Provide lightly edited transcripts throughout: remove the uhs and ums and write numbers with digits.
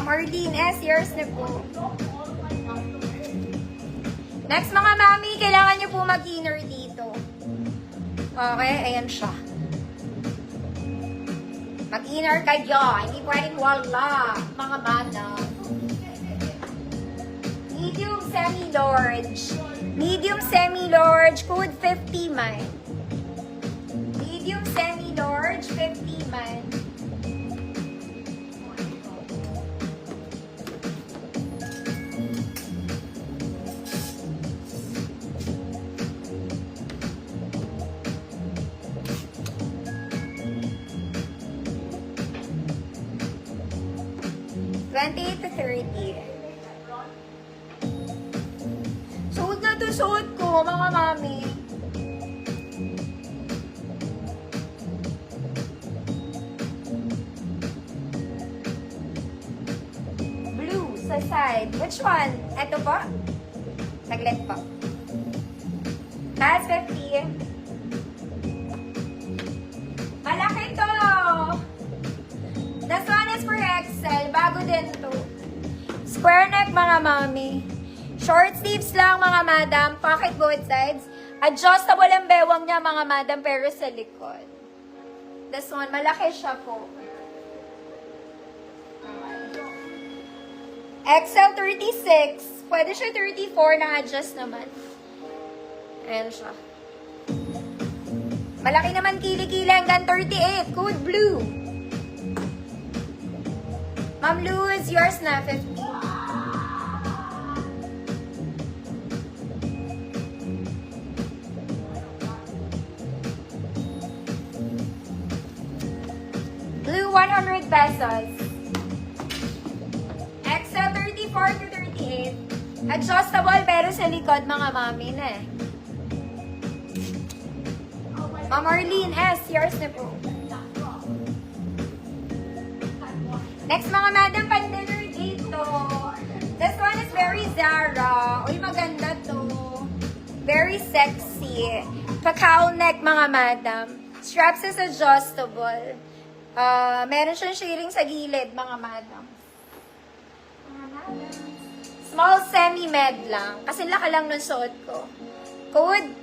Ma'am Arlene S, yours na po. Next mga mami, kailangan nyo po mag-inner dito. Okay, ayan siya. Mag-inner kayo. Hindi pwedeng wala, mga madam. Medium semi-large. Medium semi-large, code 50 man. Medium semi-large, 50 man. $28 to $30. Suot na to suot ko, mga mami. Blue, sa side. Which one? Ito po? Saglit po. That's 50. Malaki to! This one is for XL. Bago din to. Square neck, mga mami. Short sleeves lang, mga madam. Pocket both sides. Adjustable ang bewang niya, mga madam, pero sa likod. This one, malaki siya po. XL 36. Pwede siya 34, na-adjust naman. Ayan siya. Malaki naman kilikili hanggang 38. Code blue. Ma'am Luz, yours na, 50. Blue, 100 pesos. XL 34 to 38. Adjustable pero sa likod, mga mami na eh. Ma'am Arlene S, yours na po. Next, mga madam, pan-dinner dito. This one is very Zara. Uy, maganda to. Very sexy. Cacao neck, mga madam. Straps is adjustable. Meron siyang shading sa gilid, mga madam. Small semi-med lang. Kasi laki lang nung suot ko. Code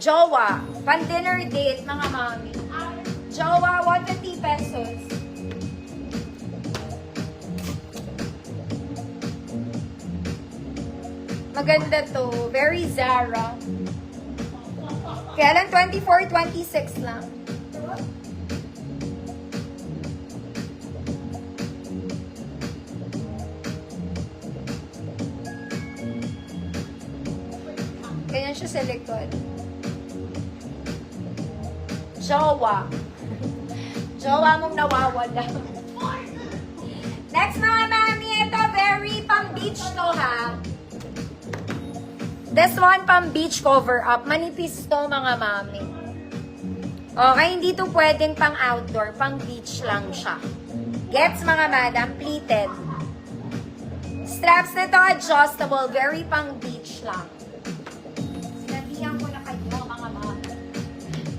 Jowa. Pan-dinner date, mga mami. Jowa, 150 pesos. Maganda to. Very Zara. Kaya lang 24, 26 lang. Ganyan siya sa likod. Jowa. Jowa mong nawawala. Next, mga mami, ito very pang beach to, ha. This one pang beach cover up. Manipis to, mga mami. Okay, hindi to pwedeng pang outdoor. Pang beach lang siya. Gets, mga madam, pleated. Straps nito adjustable. Very pang beach lang. Sinabihan ko na kayo, mga mami.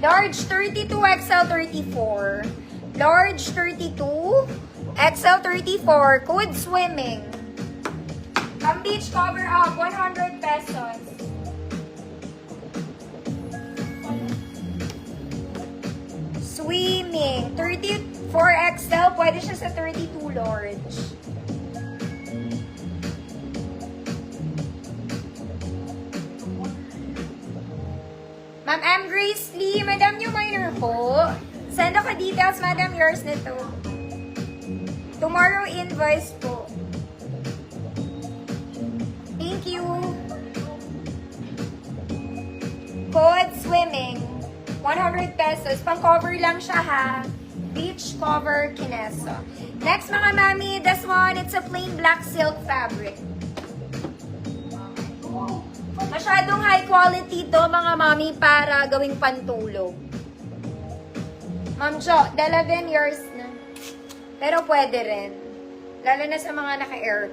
Large 32, XL 34. Large 32, XL 34, code swimming. Pang beach cover up, 100 pesos. Swimming, 34 XL, pwede siya sa 32 large. Ma'am M. Grace Lee, Madam New Minor po. Send ako details, madam, yours na to. Tomorrow invoice po. Thank you. Code swimming. 100 pesos. Pang-cover lang siya, ha. Beach cover Kineso. Next, mga mami, this one, it's a plain black silk fabric. Masyadong high quality to, mga mami, para gawing pantulog. Ma'am Jo, 11 years na. Pero pwede rin. Lalo na sa mga naka-air.